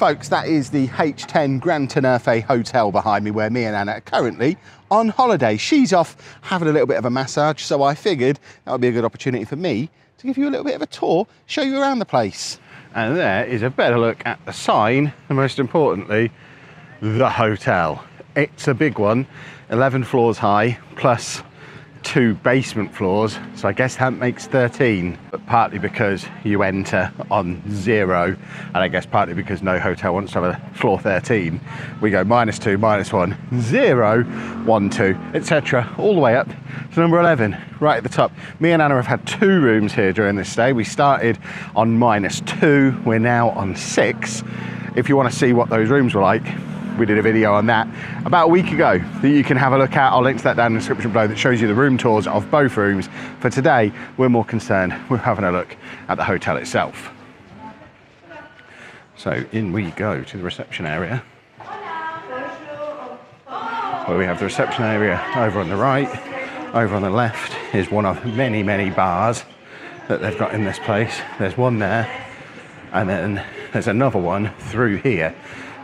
Folks, that is the H10 Gran Tinerfe hotel behind me, where me and Anna are currently on holiday. She's off having a little bit of a massage, so I figured that would be a good opportunity for me to give you a little bit of a tour, show you around the place. And there is a better look at the sign, and most importantly, the hotel. It's a big one, 11 floors high, plus 2 basement floors, so I guess that makes 13, but partly because you enter on 0, and I guess partly because no hotel wants to have a floor 13, we go -2, -1, 0, 1, 2, etc., all the way up to number 11, right at the top. Me and Anna have had 2 rooms here during this stay. We started on -2, we're now on 6. If you want to see what those rooms were like, we did a video on that about a week ago that you can have a look at. I'll link to that down in the description below, that shows you the room tours of both rooms. For today, we're more concerned with having a look at the hotel itself. So in we go to the reception area, where we have the reception area over on the right. Over on the left is one of many, many bars that they've got in this place. There's one there, and then there's another one through here.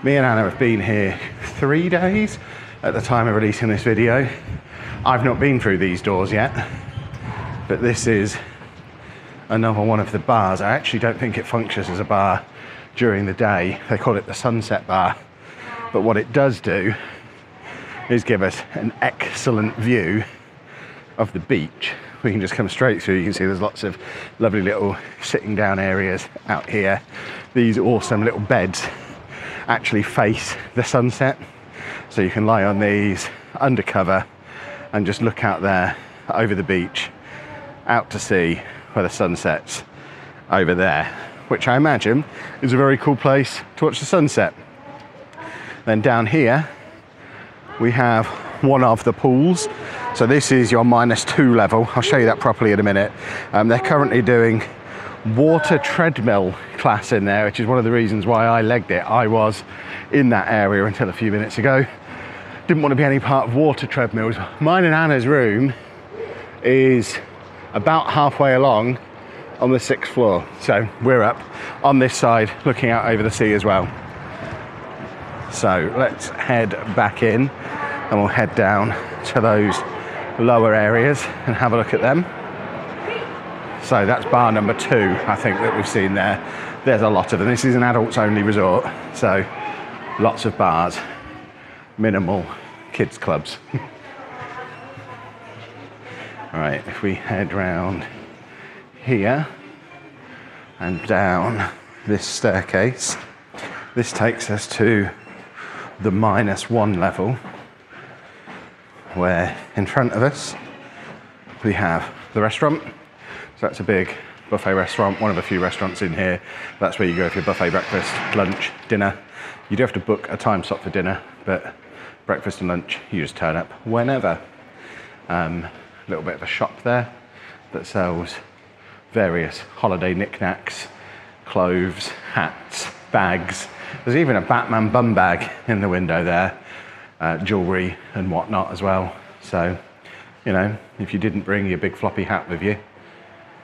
Me and Anna have been here 3 days at the time of releasing this video. I've not been through these doors yet, but this is another one of the bars. I actually don't think it functions as a bar during the day. They call it the Sunset Bar. But what it does do is give us an excellent view of the beach. We can just come straight through. You can see there's lots of lovely little sitting down areas out here. These awesome little beds actually face the sunset, so you can lie on these under cover and just look out there over the beach out to sea where the sun sets over there, which I imagine is a very cool place to watch the sunset. Then down here we have one of the pools. So this is your -2 level. I'll show you that properly in a minute. They're currently doing water treadmill class in there, which is one of the reasons why I legged it. I was in that area until a few minutes ago. Didn't want to be any part of water treadmills. Mine and Anna's room is about halfway along on the 6th floor. So we're up on this side looking out over the sea as well. So let's head back in and we'll head down to those lower areas and have a look at them. So that's bar number 2, I think, that we've seen there. There's a lot of them. This is an adults only resort, so lots of bars, minimal kids clubs. All right, if we head round here and down this staircase, this takes us to the -1 level, where in front of us we have the restaurant. So that's a big buffet restaurant, one of a few restaurants in here. That's where you go for your buffet breakfast, lunch, dinner. You do have to book a time slot for dinner, but breakfast and lunch, you just turn up whenever. A little bit of a shop there that sells various holiday knickknacks, clothes, hats, bags. There's even a Batman bum bag in the window there, jewellery and whatnot as well. So, you know, if you didn't bring your big floppy hat with you,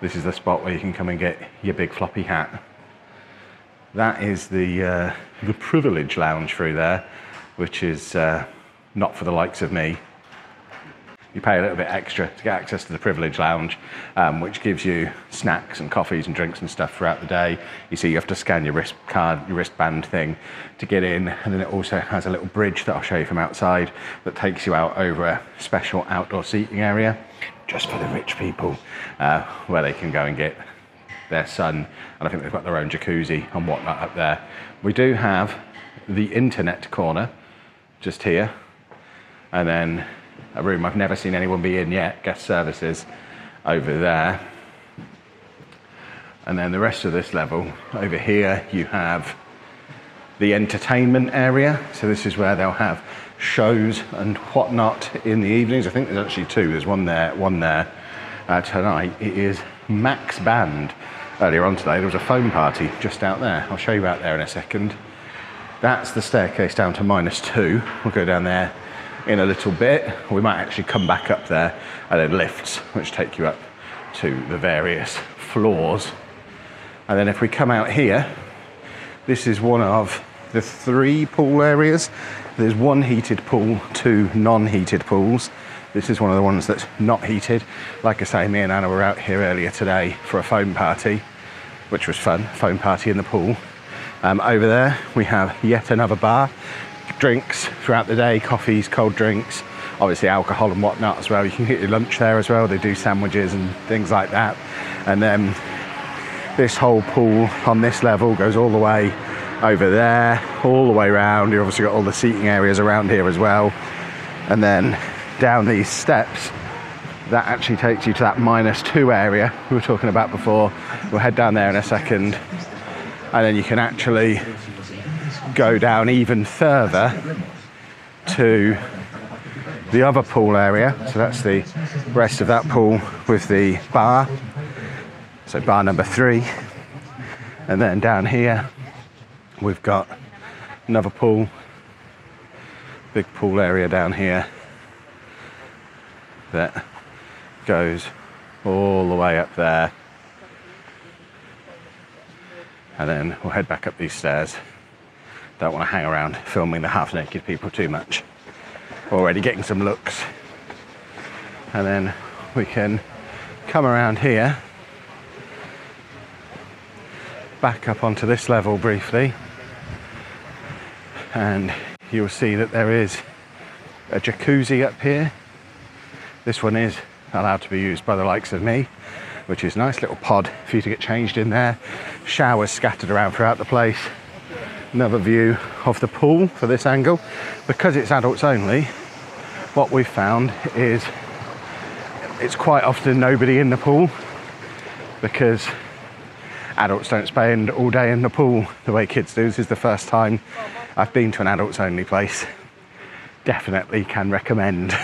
this is the spot where you can come and get your big floppy hat. That is the privilege lounge through there, which is not for the likes of me. You pay a little bit extra to get access to the privilege lounge, which gives you snacks and coffees and drinks and stuff throughout the day. You see, you have to scan your wrist card, your wristband thing to get in, and then it also has a little bridge that I'll show you from outside that takes you out over a special outdoor seating area just for the rich people, where they can go and get their sun, and I think they've got their own jacuzzi and whatnot up there. We do have the internet corner just here, and then a room I've never seen anyone be in yet, guest services, over there. And then the rest of this level, over here you have the entertainment area. So this is where they'll have shows and whatnot in the evenings. I think there's actually 2, there's one there, one there. Tonight it is Max Band. Earlier on today there was a foam party just out there. I'll show you out there in a second. That's the staircase down to -2. We'll go down there in a little bit. We might actually come back up there, and then lifts which take you up to the various floors. And then if we come out here, this is one of the 3 pool areas. There's 1 heated pool, 2 non-heated pools. This is one of the ones that's not heated. Like I say, me and Anna were out here earlier today for a foam party, which was fun, foam party in the pool. Over there, we have yet another bar. Drinks throughout the day, coffees, cold drinks, obviously alcohol and whatnot as well. You can get your lunch there as well. They do sandwiches and things like that. And then this whole pool on this level goes all the way over there, all the way around. You've obviously got all the seating areas around here as well. And then down these steps, that actually takes you to that -2 area we were talking about before. We'll head down there in a second. And then you can actually go down even further to the other pool area. So that's the rest of that pool with the bar. So bar number 3. And then down here, we've got another pool, big pool area down here that goes all the way up there. And then we'll head back up these stairs. Don't want to hang around filming the half-naked people too much. Already getting some looks. And then we can come around here, back up onto this level briefly, and you'll see that there is a jacuzzi up here. This one is allowed to be used by the likes of me, which is a nice little pod for you to get changed in there. Showers scattered around throughout the place. Another view of the pool for this angle. Because it's adults only, what we've found is it's quite often nobody in the pool, because adults don't spend all day in the pool the way kids do. This is the first time I've been to an adults only place. Definitely can recommend,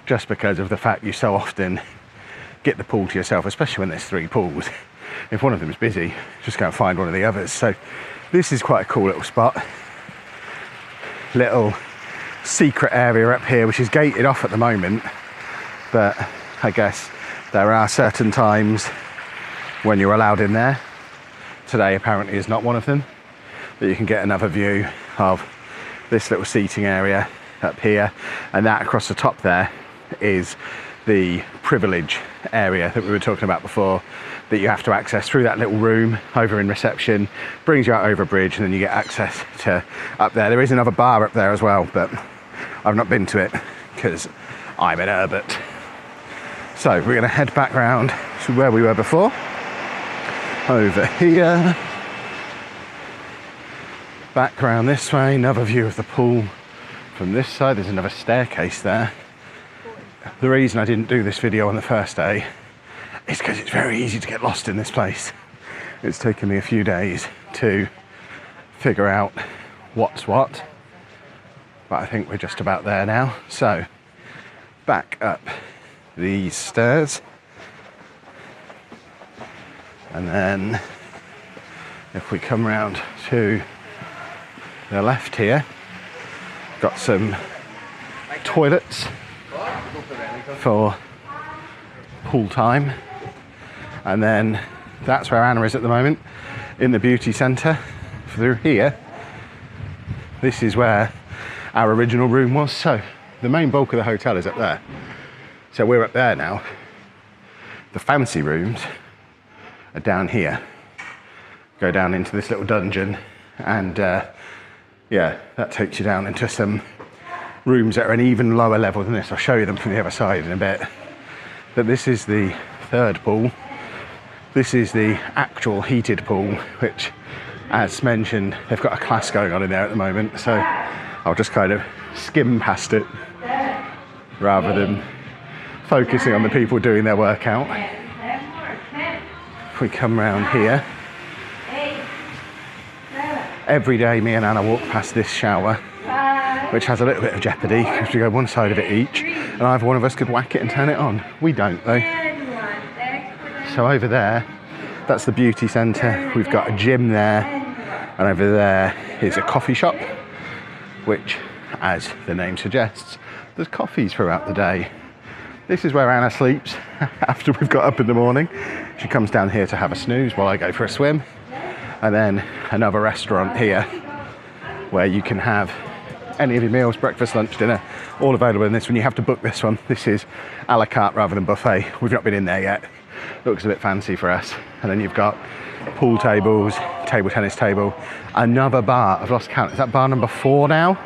just because of the fact you so often get the pool to yourself, especially when there's 3 pools. If one of them is busy, just go and find one of the others. So this is quite a cool little spot. Little secret area up here, which is gated off at the moment, but I guess there are certain times when you're allowed in there. Today apparently is not one of them, but you can get another view of this little seating area up here, and that across the top there is the privilege area that we were talking about before, that you have to access through that little room over in reception. Brings you out over a bridge, and then you get access to up there. There is another bar up there as well, but I've not been to it because I'm an Herbert. So we're going to head back round to where we were before, over here, back round this way. Another view of the pool from this side. There's another staircase there. The reason I didn't do this video on the first day is because it's very easy to get lost in this place. It's taken me a few days to figure out what's what, but I think we're just about there now. So back up these stairs, and then if we come round to the left here, got some toilets for pool time. And then that's where Anna is at the moment, in the beauty centre. Through here, this is where our original room was. So the main bulk of the hotel is up there. So we're up there now. The fancy rooms are down here. Go down into this little dungeon, and yeah, that takes you down into some rooms that are an even lower level than this. I'll show you them from the other side in a bit. But this is the 3rd pool. This is the actual heated pool, which, as mentioned, they've got a class going on in there at the moment. So I'll just kind of skim past it rather than focusing on the people doing their workout. If we come round here, every day me and Anna walk past this shower, which has a little bit of jeopardy because we go one side of it each, and either one of us could whack it and turn it on. We don't though. So over there, that's the beauty centre. We've got a gym there, and over there is a coffee shop, which, as the name suggests, there's coffees throughout the day. This is where Anna sleeps after we've got up in the morning. She comes down here to have a snooze while I go for a swim. And then another restaurant here where you can have any of your meals, breakfast, lunch, dinner, all available in this one. You have to book this one. This is a la carte rather than buffet. We've not been in there yet. Looks a bit fancy for us. And then you've got pool tables, table tennis table, another bar. I've lost count. Is that bar number 4 now?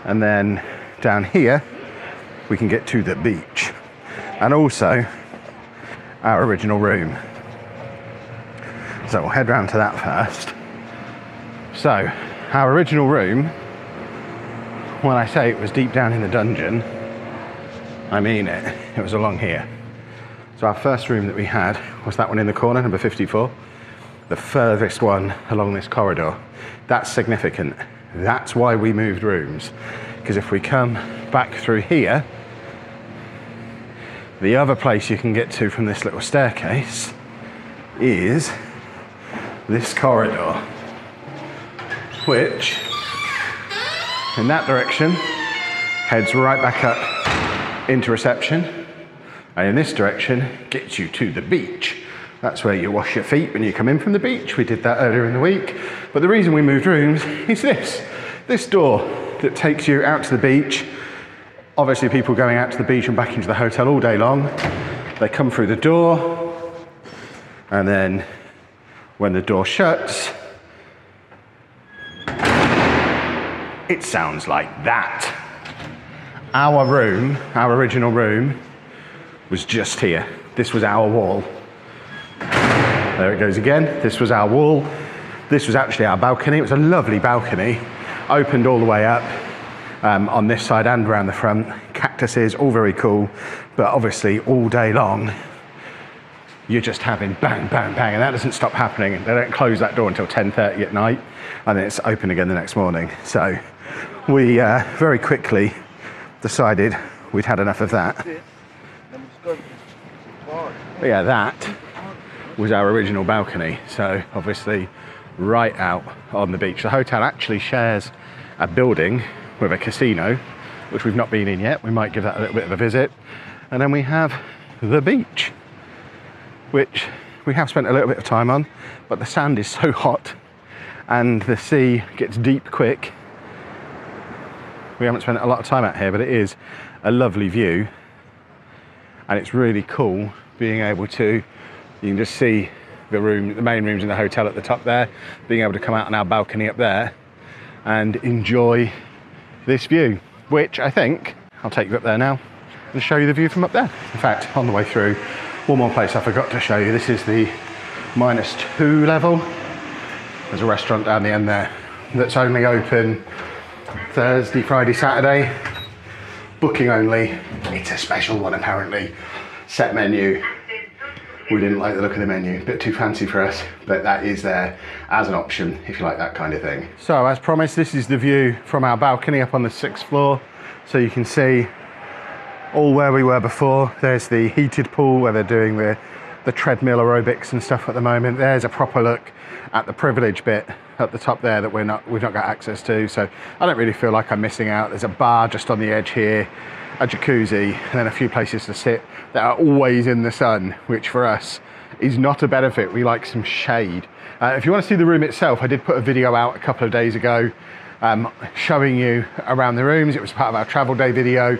And then down here, we can get to the beach. And also our original room. So we'll head round to that first. So our original room, when I say it was deep down in the dungeon, I mean it. It was along here. So our first room that we had was that one in the corner, number 54. The furthest one along this corridor. That's significant. That's why we moved rooms. Because if we come back through here, the other place you can get to from this little staircase is this corridor, which in that direction heads right back up into reception, and in this direction gets you to the beach. That's where you wash your feet when you come in from the beach. We did that earlier in the week. But the reason we moved rooms is this door that takes you out to the beach. Obviously people going out to the beach and back into the hotel all day long, they come through the door, and then when the door shuts, it sounds like that. Our room, our original room, was just here. This was our wall. There it goes again. This was our wall. This was actually our balcony. It was a lovely balcony, opened all the way up on this side and around the front. Cactuses, all very cool, but obviously all day long, you're just having bang, bang, bang, and that doesn't stop happening. They don't close that door until 10:30 at night, and then it's open again the next morning. So we very quickly decided we'd had enough of that. But yeah, that was our original balcony. So obviously right out on the beach. The hotel actually shares a building with a casino, which we've not been in yet. We might give that a little bit of a visit. And then we have the beach, which we have spent a little bit of time on, but the sand is so hot and the sea gets deep quick. We haven't spent a lot of time out here, but it is a lovely view. And it's really cool being able to, you can just see the main rooms in the hotel at the top there, being able to come out on our balcony up there and enjoy this view, which I think I'll take you up there now and show you the view from up there. In fact, on the way through, one more place I forgot to show you. This is the -2 level. There's a restaurant down the end there that's only open Thursday, Friday, Saturday. Booking only. It's a special one apparently. Set menu. We didn't like the look of the menu, a bit too fancy for us, but that is there as an option if you like that kind of thing. So as promised, this is the view from our balcony up on the 6th floor. So you can see all where we were before. There's the heated pool where they're doing the treadmill aerobics and stuff at the moment. There's a proper look at the privilege bit at the top there that we've not got access to. So I don't really feel like I'm missing out. There's a bar just on the edge here, a jacuzzi, and then a few places to sit that are always in the sun, which for us is not a benefit. We like some shade. If you want to see the room itself, I did put a video out a couple of days ago showing you around the rooms. It was part of our travel day video.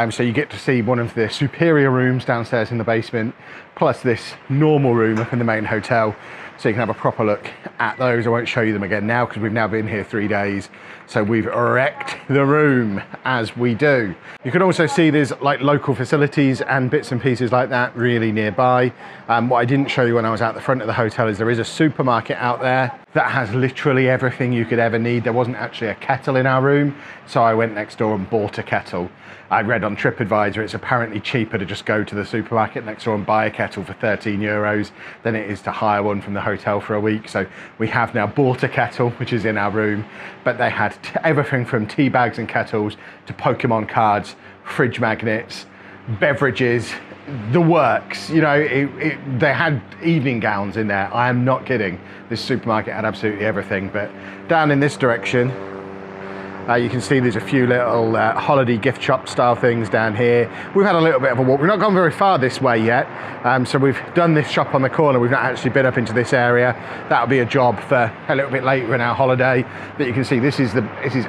So you get to see one of the superior rooms downstairs in the basement, plus this normal room up in the main hotel. So you can have a proper look at those. I won't show you them again now because we've now been here 3 days. So we've wrecked the room as we do. You can also see there's like local facilities and bits and pieces like that really nearby. What I didn't show you when I was out the front of the hotel is there is a supermarket out there that has literally everything you could ever need. There wasn't actually a kettle in our room, so I went next door and bought a kettle. I read on TripAdvisor it's apparently cheaper to just go to the supermarket next door and buy a kettle for 13 euros than it is to hire one from the hotel for a week. So we have now bought a kettle, which is in our room, but they had everything from tea bags and kettles to Pokemon cards, fridge magnets, beverages, the works. You know, they had evening gowns in there. I am not kidding. This supermarket had absolutely everything. But down in this direction, You can see there's a few little holiday gift shop style things down here. We've had a little bit of a walk. We've not gone very far this way yet. So we've done this shop on the corner. We've not actually been up into this area. That'll be a job for a little bit later in our holiday. But you can see this is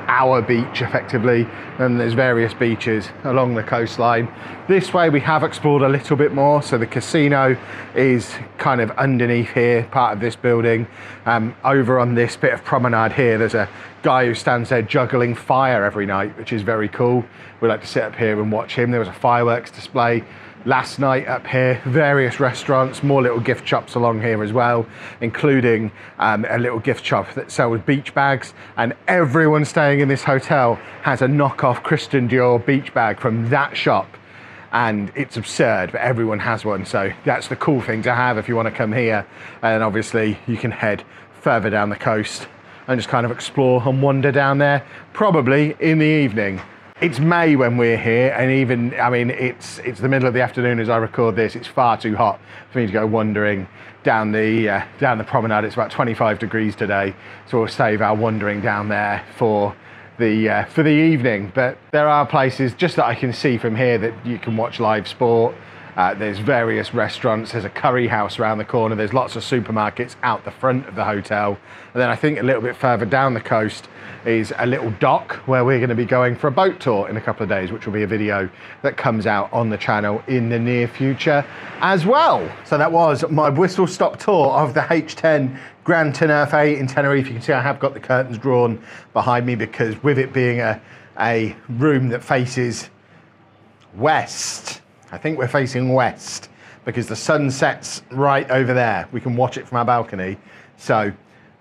our beach effectively, and there's various beaches along the coastline. This way we have explored a little bit more. So the casino is kind of underneath here, part of this building. Over on this bit of promenade here, there's a guy who stands there juggling fire every night, which is very cool. We like to sit up here and watch him. There was a fireworks display last night up here, various restaurants, more little gift shops along here as well, including a little gift shop that sells beach bags, and everyone staying in this hotel has a knockoff Christian Dior beach bag from that shop. And it's absurd, but everyone has one. So that's the cool thing to have if you want to come here. And obviously you can head further down the coast and just kind of explore and wander down there, probably in the evening. It's May when we're here, and even, I mean, it's the middle of the afternoon as I record this. It's far too hot for me to go wandering down the promenade. It's about 25 degrees today, so we'll save our wandering down there for the evening. But there are places just that I can see from here that you can watch live sport. There's various restaurants, there's a curry house around the corner, there's lots of supermarkets out the front of the hotel. And then I think a little bit further down the coast is a little dock where we're going to be going for a boat tour in a couple of days, which will be a video that comes out on the channel in the near future as well. So that was my whistle stop tour of the H10 Gran Tinerfe in Tenerife. You can see I have got the curtains drawn behind me because with it being a room that faces west, I think we're facing west because the sun sets right over there. We can watch it from our balcony. So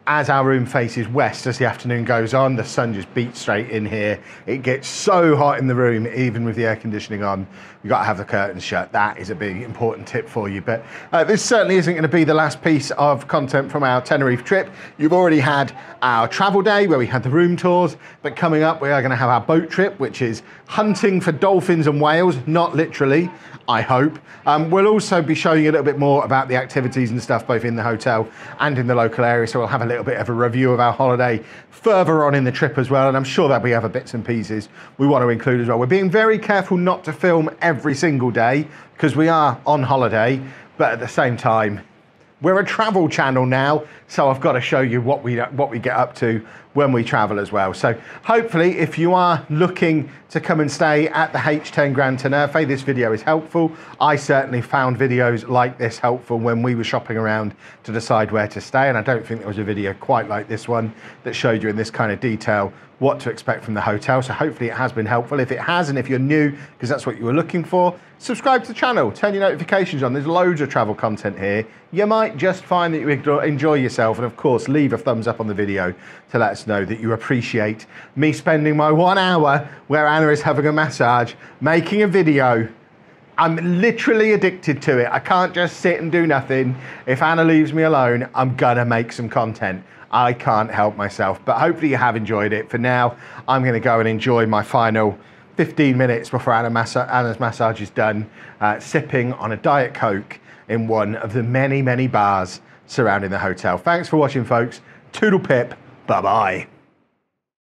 as our room faces west, as the afternoon goes on, the sun just beats straight in here. It gets so hot in the room, even with the air conditioning on. You've got to have the curtains shut. That is a big important tip for you. But this certainly isn't going to be the last piece of content from our Tenerife trip. You've already had our travel day where we had the room tours, but coming up we are going to have our boat trip, which is hunting for dolphins and whales, not literally, I hope. We'll also be showing you a little bit more about the activities and stuff both in the hotel and in the local area, so we'll have a little bit of a review of our holiday further on in the trip as well, and I'm sure there'll be other bits and pieces we want to include as well. We're being very careful not to film every single day because we are on holiday, but at the same time we're a travel channel now, so I've got to show you what we get up to when we travel as well. So hopefully if you are looking to come and stay at the H10 Gran Tinerfe, this video is helpful. I certainly found videos like this helpful when we were shopping around to decide where to stay, and I don't think there was a video quite like this one that showed you in this kind of detail what to expect from the hotel. So hopefully it has been helpful. If it has, and if you're new, because that's what you were looking for, subscribe to the channel, turn your notifications on. There's loads of travel content here. You might just find that you enjoy yourself, and of course leave a thumbs up on the video to let us know that you appreciate me spending my 1 hour where Anna is having a massage making a video. I'm literally addicted to it. I can't just sit and do nothing. If Anna leaves me alone, I'm gonna make some content. I can't help myself, but hopefully you have enjoyed it. For now, I'm gonna go and enjoy my final 15 minutes before Anna's massage is done, sipping on a Diet Coke in one of the many, many bars surrounding the hotel. Thanks for watching, folks. Toodle pip, bye-bye.